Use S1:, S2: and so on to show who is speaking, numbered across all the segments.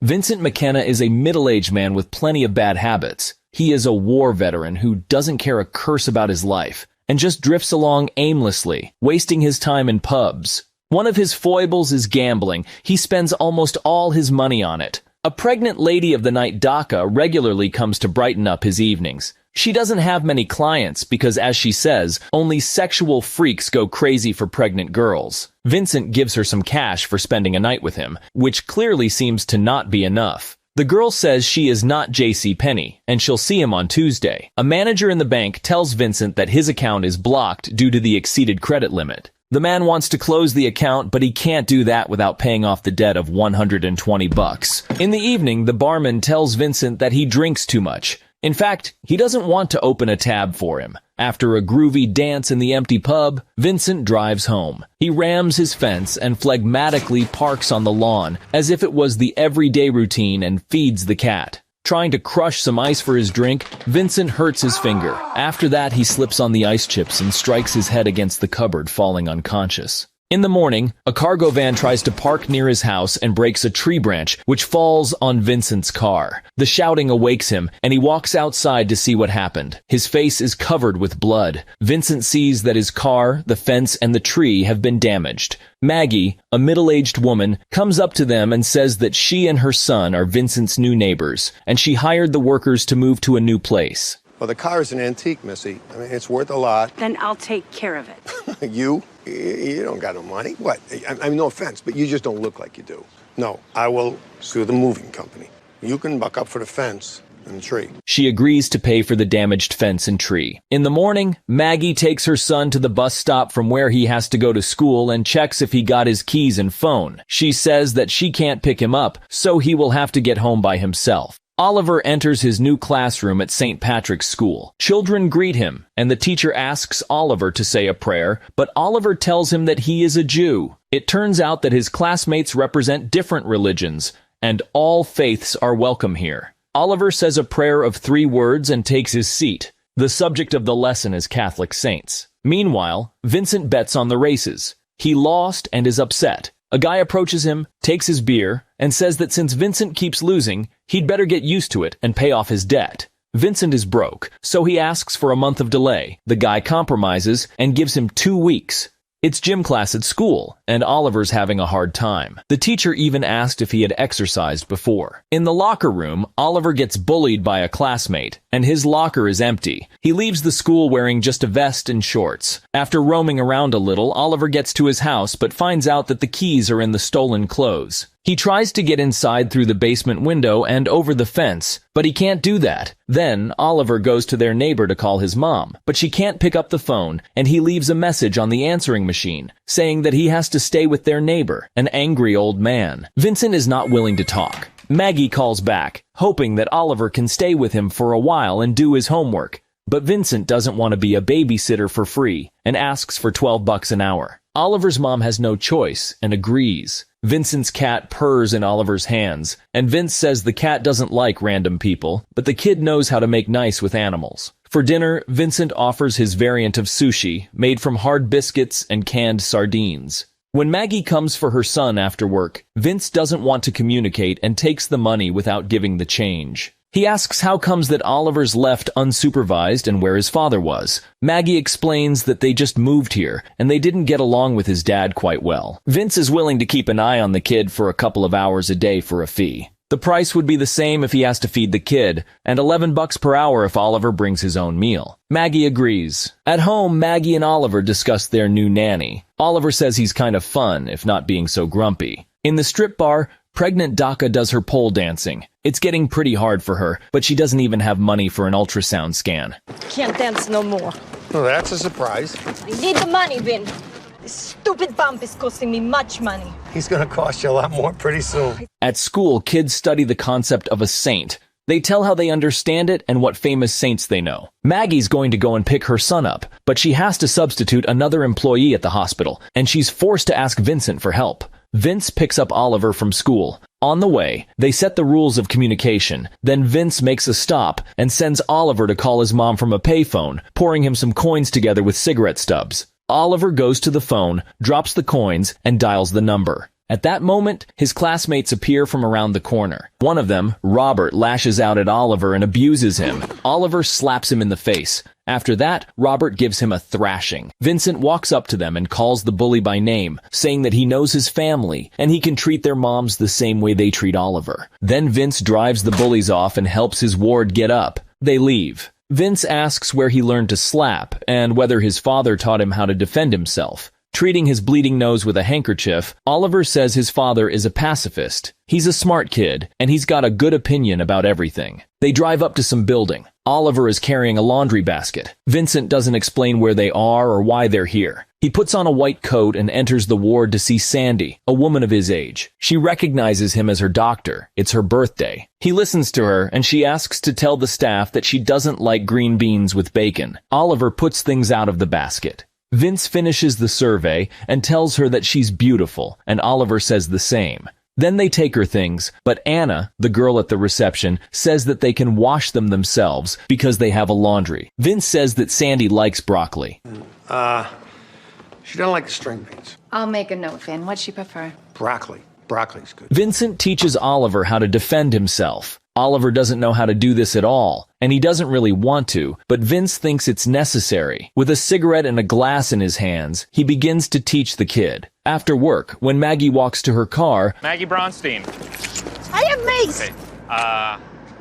S1: Vincent McKenna is a middle-aged man with plenty of bad habits. He is a war veteran who doesn't care a curse about his life and just drifts along aimlessly, wasting his time in pubs. One of his foibles is gambling. He spends almost all his money on it. A pregnant lady of the night, Daka, regularly comes to brighten up his evenings. She doesn't have many clients because, as she says, only sexual freaks go crazy for pregnant girls. Vincent gives her some cash for spending a night with him, which clearly seems to not be enough. The girl says she is not J.C. Penney, and she'll see him on Tuesday. A manager in the bank tells Vincent that his account is blocked due to the exceeded credit limit. The man wants to close the account, but he can't do that without paying off the debt of $120. In the evening, the barman tells Vincent that he drinks too much. In fact, he doesn't want to open a tab for him. After a groovy dance in the empty pub, Vincent drives home. He rams his fence and phlegmatically parks on the lawn as if it was the everyday routine and feeds the cat. Trying to crush some ice for his drink, Vincent hurts his finger. After that, he slips on the ice chips and strikes his head against the cupboard, falling unconscious. In the morning, a cargo van tries to park near his house and breaks a tree branch, which falls on Vincent's car. The shouting awakes him, and he walks outside to see what happened. His face is covered with blood. Vincent sees that his car, the fence, and the tree have been damaged. Maggie, a middle-aged woman, comes up to them and says that she and her son are Vincent's new neighbors, and she hired the workers to move to a new place.
S2: Well, the car is an antique, Missy. I mean, it's worth a lot.
S3: Then I'll take care of it.
S2: You don't got no money. What? I mean, no offense, but you just don't look like you do. No, I will sue the moving company. You can buck up for the fence and the tree.
S1: She agrees to pay for the damaged fence and tree. In the morning, Maggie takes her son to the bus stop from where he has to go to school and checks if he got his keys and phone. She says that she can't pick him up, so he will have to get home by himself. Oliver enters his new classroom at St. Patrick's School. Children greet him, and the teacher asks Oliver to say a prayer, but Oliver tells him that he is a Jew. It turns out that his classmates represent different religions, and all faiths are welcome here. Oliver says a prayer of 3 words and takes his seat. The subject of the lesson is Catholic saints. Meanwhile, Vincent bets on the races. He lost and is upset. A guy approaches him, takes his beer, and says that since Vincent keeps losing, he'd better get used to it and pay off his debt. Vincent is broke, so he asks for a month of delay. The guy compromises and gives him 2 weeks. It's gym class at school, and Oliver's having a hard time. The teacher even asked if he had exercised before. In the locker room, Oliver gets bullied by a classmate, and his locker is empty. He leaves the school wearing just a vest and shorts. After roaming around a little, Oliver gets to his house but finds out that the keys are in the stolen clothes. He tries to get inside through the basement window and over the fence, but he can't do that. Then, Oliver goes to their neighbor to call his mom, but she can't pick up the phone, and he leaves a message on the answering machine, saying that he has to stay with their neighbor, an angry old man. Vincent is not willing to talk. Maggie calls back, hoping that Oliver can stay with him for a while and do his homework. But Vincent doesn't want to be a babysitter for free, and asks for $12 an hour. Oliver's mom has no choice, and agrees. Vincent's cat purrs in Oliver's hands, and Vince says the cat doesn't like random people, but the kid knows how to make nice with animals. For dinner, Vincent offers his variant of sushi, made from hard biscuits and canned sardines. When Maggie comes for her son after work, Vince doesn't want to communicate and takes the money without giving the change. He asks how comes that Oliver's left unsupervised and where his father was. Maggie explains that they just moved here, and they didn't get along with his dad quite well. Vince is willing to keep an eye on the kid for a couple of hours a day for a fee. The price would be the same if he has to feed the kid, and $11 per hour if Oliver brings his own meal. Maggie agrees. At home, Maggie and Oliver discuss their new nanny. Oliver says he's kind of fun, if not being so grumpy. In the strip bar, pregnant Daka does her pole dancing. It's getting pretty hard for her, but she doesn't even have money for an ultrasound scan.
S4: Can't dance no more.
S2: Well, that's a surprise.
S4: I need the money, Vin. This stupid bump is costing me much money.
S2: He's gonna cost you a lot more pretty soon.
S1: At school, kids study the concept of a saint. They tell how they understand it and what famous saints they know. Maggie's going to go and pick her son up, but she has to substitute another employee at the hospital, and she's forced to ask Vincent for help. Vince picks up Oliver from school. On the way, they set the rules of communication. Then Vince makes a stop and sends Oliver to call his mom from a payphone, pouring him some coins together with cigarette stubs. Oliver goes to the phone, drops the coins, and dials the number. At that moment, his classmates appear from around the corner. One of them, Robert, lashes out at Oliver and abuses him. Oliver slaps him in the face. After that, Robert gives him a thrashing. Vincent walks up to them and calls the bully by name, saying that he knows his family and he can treat their moms the same way they treat Oliver. Then Vince drives the bullies off and helps his ward get up. They leave. Vince asks where he learned to slap and whether his father taught him how to defend himself. Treating his bleeding nose with a handkerchief, Oliver says his father is a pacifist. He's a smart kid, and he's got a good opinion about everything. They drive up to some building. Oliver is carrying a laundry basket. Vincent doesn't explain where they are or why they're here. He puts on a white coat and enters the ward to see Sandy, a woman of his age. She recognizes him as her doctor. It's her birthday. He listens to her, and she asks to tell the staff that she doesn't like green beans with bacon. Oliver puts things out of the basket. Vince finishes the survey and tells her that she's beautiful, and Oliver says the same. Then they take her things, but Anna, the girl at the reception, says that they can wash them themselves because they have a laundry. Vince says that Sandy likes broccoli.
S2: She doesn't like the string beans.
S5: I'll make a note, Vin. What'd she prefer?
S2: Broccoli. Broccoli's good.
S1: Vincent teaches Oliver how to defend himself. Oliver doesn't know how to do this at all, and he doesn't really want to, but Vince thinks it's necessary. With a cigarette and a glass in his hands, he begins to teach the kid. After work, when Maggie walks to her car,
S6: Maggie Bronstein.
S4: I have mace!
S6: Okay,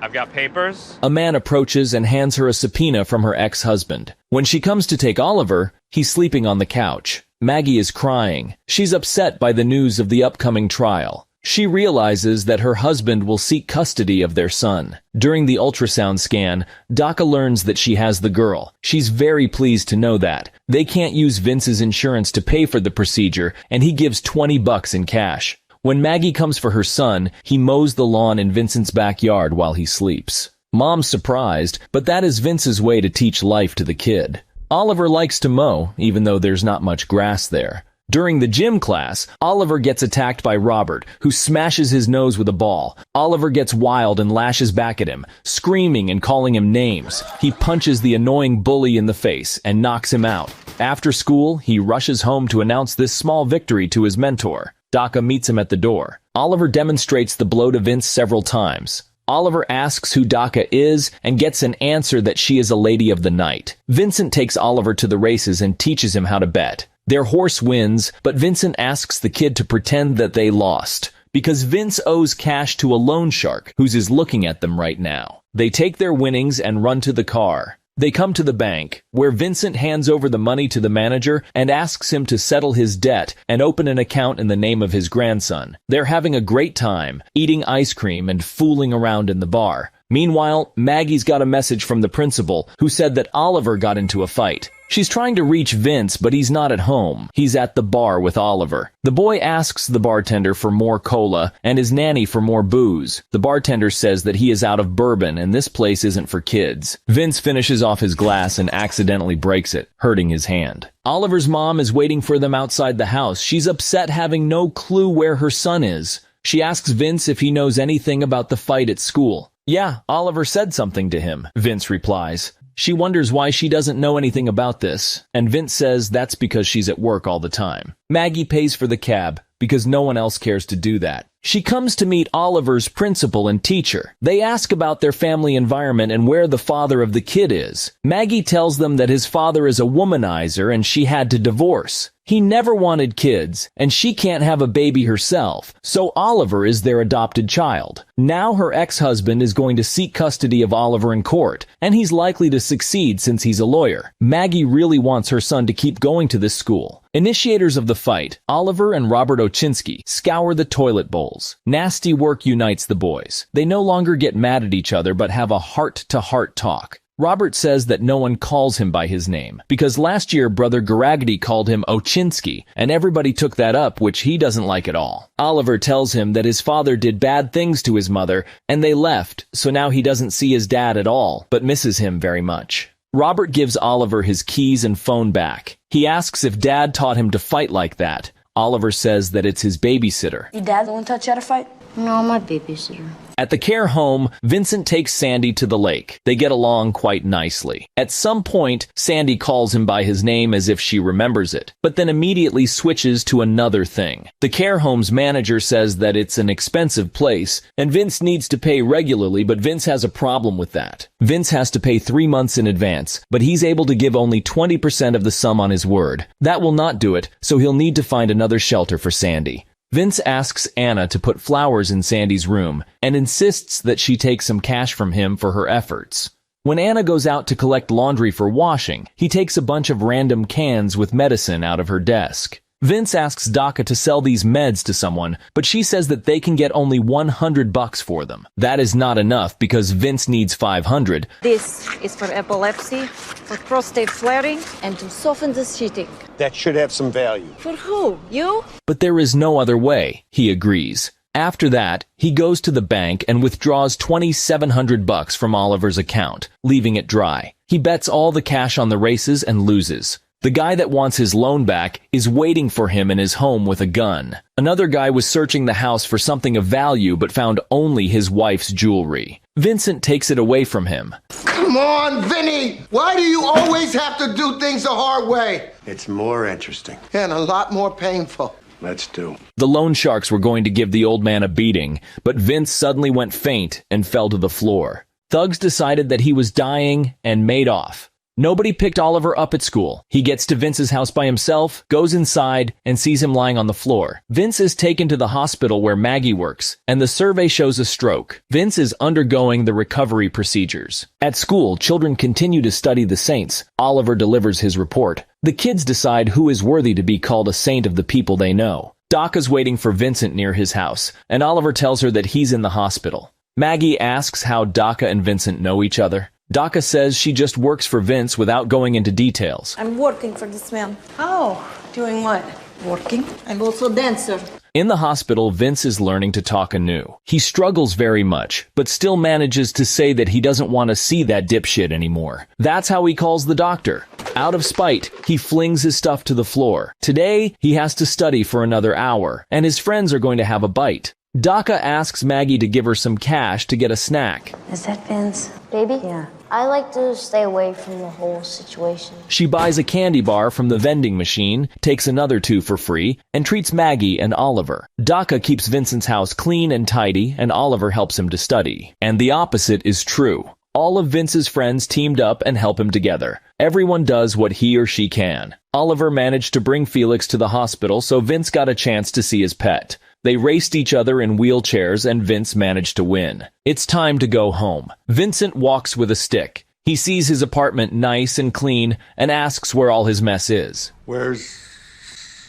S6: I've got papers.
S1: a man approaches and hands her a subpoena from her ex-husband. When she comes to take Oliver, he's sleeping on the couch. Maggie is crying. She's upset by the news of the upcoming trial. She realizes that her husband will seek custody of their son. During the ultrasound scan, Daka learns that she has the girl. She's very pleased to know that. They can't use Vince's insurance to pay for the procedure, and he gives $20 in cash. When Maggie comes for her son, he mows the lawn in Vincent's backyard while he sleeps. Mom's surprised, but that is Vince's way to teach life to the kid. Oliver likes to mow, even though there's not much grass there. During the gym class, Oliver gets attacked by Robert, who smashes his nose with a ball. Oliver gets wild and lashes back at him, screaming and calling him names. He punches the annoying bully in the face and knocks him out. After school, he rushes home to announce this small victory to his mentor. Daka meets him at the door. Oliver demonstrates the blow to Vince several times. Oliver asks who Daka is and gets an answer that she is a lady of the night. Vincent takes Oliver to the races and teaches him how to bet. Their horse wins, but Vincent asks the kid to pretend that they lost, because Vince owes cash to a loan shark who's looking at them right now. They take their winnings and run to the car. They come to the bank, where Vincent hands over the money to the manager and asks him to settle his debt and open an account in the name of his grandson. They're having a great time, eating ice cream and fooling around in the bar. Meanwhile, Maggie's got a message from the principal, who said that Oliver got into a fight. She's trying to reach Vince, but he's not at home. He's at the bar with Oliver. The boy asks the bartender for more cola and his nanny for more booze. The bartender says that he is out of bourbon and this place isn't for kids. Vince finishes off his glass and accidentally breaks it, hurting his hand. Oliver's mom is waiting for them outside the house. She's upset, having no clue where her son is. She asks Vince if he knows anything about the fight at school. Yeah, Oliver said something to him, Vince replies. She wonders why she doesn't know anything about this, and Vince says that's because she's at work all the time. Maggie pays for the cab, because no one else cares to do that. She comes to meet Oliver's principal and teacher. They ask about their family environment and where the father of the kid is. Maggie tells them that his father is a womanizer and she had to divorce. He never wanted kids, and she can't have a baby herself, so Oliver is their adopted child. Now her ex-husband is going to seek custody of Oliver in court, and he's likely to succeed since he's a lawyer. Maggie really wants her son to keep going to this school. Initiators of the fight, Oliver and Robert Oczynski, scour the toilet bowls. Nasty work unites the boys. They no longer get mad at each other but have a heart-to-heart talk. Robert says that no one calls him by his name, because last year Brother Garagity called him Oczynski, and everybody took that up, which he doesn't like at all. Oliver tells him that his father did bad things to his mother, and they left, so now he doesn't see his dad at all, but misses him very much. Robert gives Oliver his keys and phone back. He asks if Dad taught him to fight like that. Oliver says that it's his babysitter.
S7: Your dad won't touch you at a fight?
S5: No, my babysitter.
S1: At the care home, Vincent takes Sandy to the lake. They get along quite nicely. At some point, Sandy calls him by his name as if she remembers it, but then immediately switches to another thing. The care home's manager says that it's an expensive place, and Vince needs to pay regularly, but Vince has a problem with that. Vince has to pay 3 months in advance, but he's able to give only 20% of the sum on his word. That will not do it, so he'll need to find another shelter for Sandy. Vince asks Anna to put flowers in Sandy's room and insists that she take some cash from him for her efforts. When Anna goes out to collect laundry for washing, he takes a bunch of random cans with medicine out of her desk. Vince asks Daka to sell these meds to someone, but she says that they can get only $100 for them. That is not enough because Vince needs $500.
S4: This is for epilepsy, for prostate flaring, and to soften the sheeting.
S2: That should have some value.
S4: For who? You?
S1: But there is no other way, he agrees. After that, he goes to the bank and withdraws $2,700 from Oliver's account, leaving it dry. He bets all the cash on the races and loses. The guy that wants his loan back is waiting for him in his home with a gun. Another guy was searching the house for something of value but found only his wife's jewelry. Vincent takes it away from him.
S7: Come on, Vinny! Why do you always have to do things the hard way?
S2: It's more interesting.
S7: And a lot more painful.
S2: Let's do.
S1: The loan sharks were going to give the old man a beating, but Vince suddenly went faint and fell to the floor. Thugs decided that he was dying and made off. Nobody picked Oliver up at school. He gets to Vince's house by himself, goes inside, and sees him lying on the floor. Vince is taken to the hospital where Maggie works, and the survey shows a stroke. Vince is undergoing the recovery procedures. At school, children continue to study the saints. Oliver delivers his report. The kids decide who is worthy to be called a saint of the people they know. Daka's waiting for Vincent near his house, and Oliver tells her that he's in the hospital. Maggie asks how Daka and Vincent know each other. Daka says she just works for Vince without going into details.
S4: I'm working for this man.
S3: Oh, doing what?
S4: Working. I'm also a dancer.
S1: In the hospital, Vince is learning to talk anew. He struggles very much, but still manages to say that he doesn't want to see that dipshit anymore. That's how he calls the doctor. Out of spite, he flings his stuff to the floor. Today, he has to study for another hour, and his friends are going to have a bite. Daka asks Maggie to give her some cash to get a snack.
S3: Is that Vince?
S8: Baby?
S3: Yeah.
S8: I like to stay away from the whole situation.
S1: She buys a candy bar from the vending machine, takes another 2 for free, and treats Maggie and Oliver. Daka keeps Vincent's house clean and tidy, and Oliver helps him to study. And the opposite is true. All of Vince's friends teamed up and help him together. Everyone does what he or she can. Oliver managed to bring Felix to the hospital, so Vince got a chance to see his pet. They raced each other in wheelchairs and Vince managed to win. It's time to go home. Vincent walks with a stick. He sees his apartment nice and clean and asks where all his mess is.
S2: Where's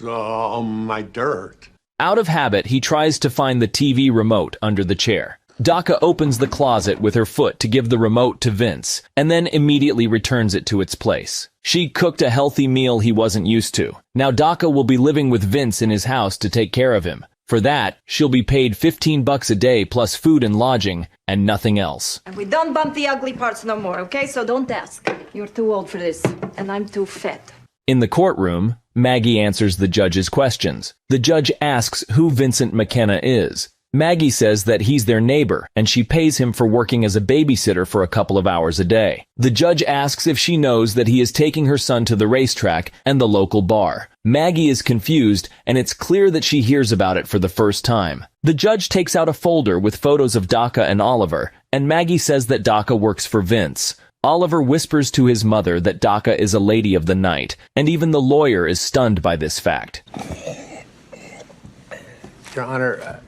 S2: my dirt?
S1: Out of habit, he tries to find the TV remote under the chair. Daka opens the closet with her foot to give the remote to Vince, and then immediately returns it to its place. She cooked a healthy meal he wasn't used to. Now Daka will be living with Vince in his house to take care of him. For that, she'll be paid $15 a day plus food and lodging, and nothing else.
S4: And we don't bump the ugly parts no more, okay? So don't ask. You're too old for this, and I'm too fat.
S1: In the courtroom, Maggie answers the judge's questions. The judge asks who Vincent McKenna is. Maggie says that he's their neighbor, and she pays him for working as a babysitter for a couple of hours a day. The judge asks if she knows that he is taking her son to the racetrack and the local bar. Maggie is confused, and it's clear that she hears about it for the first time. The judge takes out a folder with photos of Daka and Oliver, and Maggie says that Daka works for Vince. Oliver whispers to his mother that Daka is a lady of the night, and even the lawyer is stunned by this fact.
S2: Your Honor,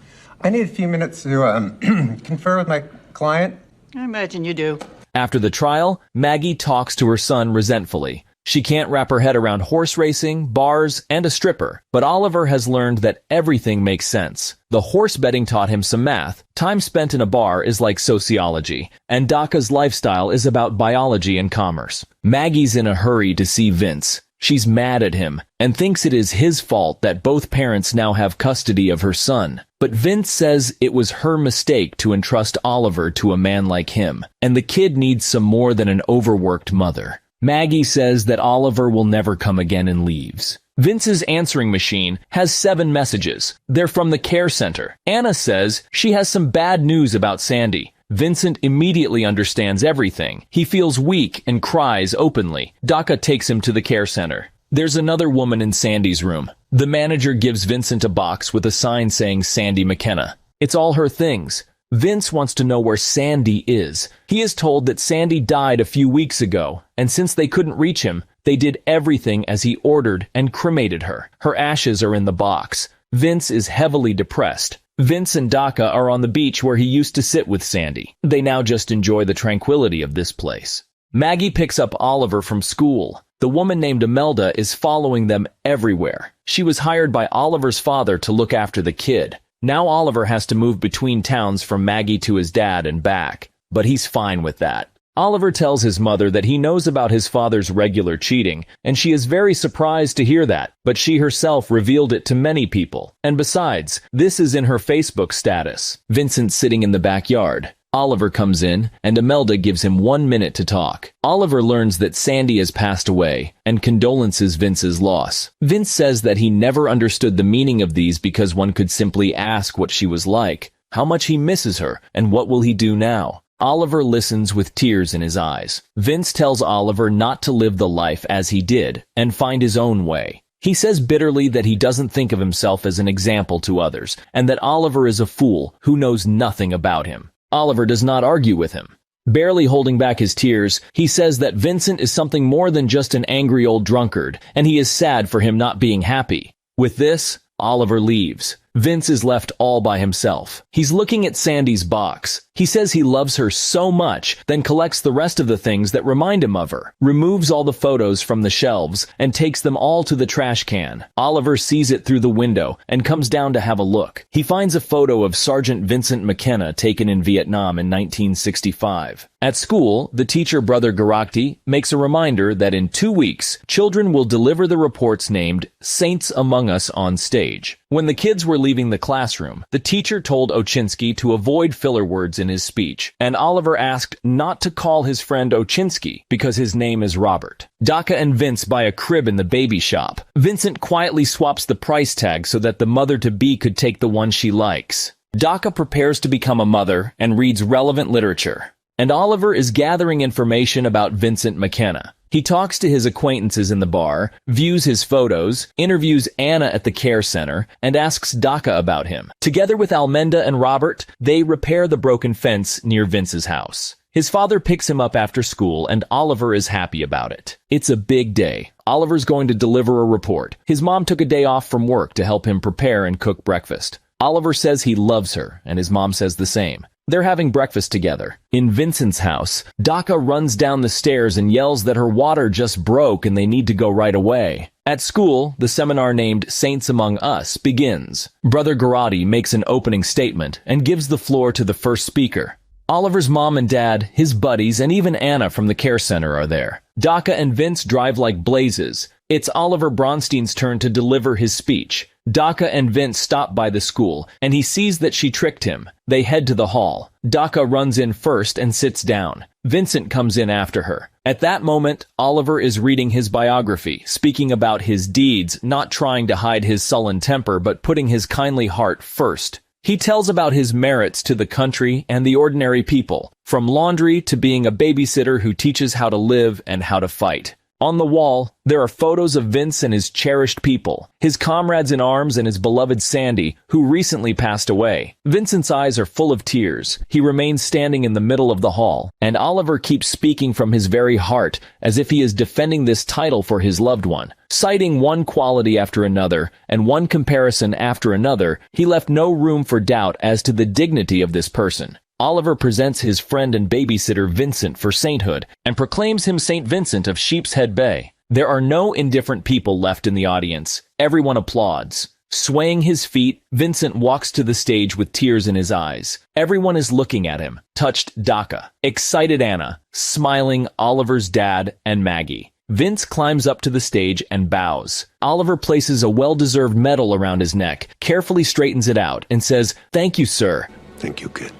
S9: I need a few minutes to confer with my client.
S3: I imagine you do.
S1: After the trial, Maggie talks to her son resentfully. She can't wrap her head around horse racing, bars, and a stripper, but Oliver has learned that everything makes sense. The horse betting taught him some math, time spent in a bar is like sociology, and Daka's lifestyle is about biology and commerce. Maggie's in a hurry to see Vince. She's mad at him, and thinks it is his fault that both parents now have custody of her son. But Vince says it was her mistake to entrust Oliver to a man like him, and the kid needs some more than an overworked mother. Maggie says that Oliver will never come again and leaves. Vince's answering machine has 7 messages. They're from the care center. Anna says she has some bad news about Sandy. Vincent immediately understands everything. He feels weak and cries openly. Daka takes him to the care center. There's another woman in Sandy's room. The manager gives Vincent a box with a sign saying Sandy McKenna. It's all her things. Vince wants to know where Sandy is. He is told that Sandy died a few weeks ago, and since they couldn't reach him, they did everything as he ordered and cremated her. Her ashes are in the box. Vince is heavily depressed. Vince and Daka are on the beach where he used to sit with Sandy. They now just enjoy the tranquility of this place. Maggie picks up Oliver from school. The woman named Imelda is following them everywhere. She was hired by Oliver's father to look after the kid. Now Oliver has to move between towns from Maggie to his dad and back, but he's fine with that. Oliver tells his mother that he knows about his father's regular cheating, and she is very surprised to hear that, but she herself revealed it to many people. And besides, this is in her Facebook status. Vincent's sitting in the backyard. Oliver comes in, and Imelda gives him 1 minute to talk. Oliver learns that Sandy has passed away, and condolences Vince's loss. Vince says that he never understood the meaning of these because one could simply ask what she was like, how much he misses her, and what will he do now. Oliver listens with tears in his eyes. Vince tells Oliver not to live the life as he did, and find his own way. He says bitterly that he doesn't think of himself as an example to others, and that Oliver is a fool who knows nothing about him. Oliver does not argue with him. Barely holding back his tears, he says that Vincent is something more than just an angry old drunkard, and he is sad for him not being happy. With this, Oliver leaves. Vince is left all by himself. He's looking at Sandy's box. He says he loves her so much, then collects the rest of the things that remind him of her, removes all the photos from the shelves, and takes them all to the trash can. Oliver sees it through the window and comes down to have a look. He finds a photo of Sergeant Vincent McKenna taken in Vietnam in 1965. At school, the teacher Brother Garakti makes a reminder that in 2 weeks, children will deliver the reports named Saints Among Us on stage. When the kids were leaving the classroom, the teacher told Ochinsky to avoid filler words in his speech, and Oliver asked not to call his friend Ochinsky because his name is Robert. Daka and Vince buy a crib in the baby shop. Vincent quietly swaps the price tag so that the mother-to-be could take the one she likes. Daka prepares to become a mother and reads relevant literature. And Oliver is gathering information about Vincent McKenna. He talks to his acquaintances in the bar, views his photos, interviews Anna at the care center, and asks Daka about him. Together with Almenda and Robert, they repair the broken fence near Vince's house. His father picks him up after school, and Oliver is happy about it. It's a big day. Oliver's going to deliver a report. His mom took a day off from work to help him prepare and cook breakfast. Oliver says he loves her, and his mom says the same. They're having breakfast together. In Vincent's house, Daka runs down the stairs and yells that her water just broke and they need to go right away. At school, the seminar named Saints Among Us begins. Brother Garati makes an opening statement and gives the floor to the first speaker. Oliver's mom and dad, his buddies, and even Anna from the care center are there. Daka and Vince drive like blazes. It's Oliver Bronstein's turn to deliver his speech. Daka and Vince stop by the school, and he sees that she tricked him. They head to the hall. Daka runs in first and sits down. Vincent comes in after her. At that moment, Oliver is reading his biography, speaking about his deeds, not trying to hide his sullen temper, but putting his kindly heart first. He tells about his merits to the country and the ordinary people, from laundry to being a babysitter who teaches how to live and how to fight. On the wall, there are photos of Vince and his cherished people, his comrades in arms and his beloved Sandy, who recently passed away. Vincent's eyes are full of tears. He remains standing in the middle of the hall, and Oliver keeps speaking from his very heart, as if he is defending this title for his loved one. Citing one quality after another, and one comparison after another, he left no room for doubt as to the dignity of this person. Oliver presents his friend and babysitter Vincent for sainthood and proclaims him Saint Vincent of Sheepshead Bay. There are no indifferent people left in the audience. Everyone applauds. Swaying his feet, Vincent walks to the stage with tears in his eyes. Everyone is looking at him, touched Daka, excited Anna, smiling Oliver's dad and Maggie. Vince climbs up to the stage and bows. Oliver places a well-deserved medal around his neck, carefully straightens it out, and says, "Thank you, sir."
S2: Thank you, kid.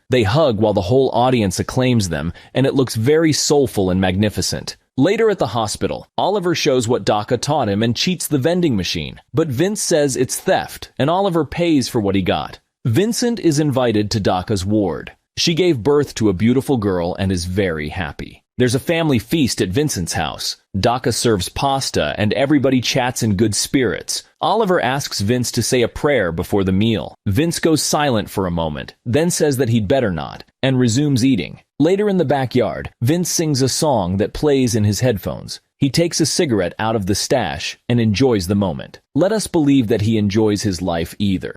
S1: They hug while the whole audience acclaims them, and it looks very soulful and magnificent. Later at the hospital, Oliver shows what Daka taught him and cheats the vending machine. But Vince says it's theft, and Oliver pays for what he got. Vincent is invited to Daka's ward. She gave birth to a beautiful girl and is very happy. There's a family feast at Vincent's house. Daka serves pasta and everybody chats in good spirits. Oliver asks Vince to say a prayer before the meal. Vince goes silent for a moment, then says that he'd better not, and resumes eating. Later in the backyard, Vince sings a song that plays in his headphones. He takes a cigarette out of the stash and enjoys the moment. Let us believe that he enjoys his life either.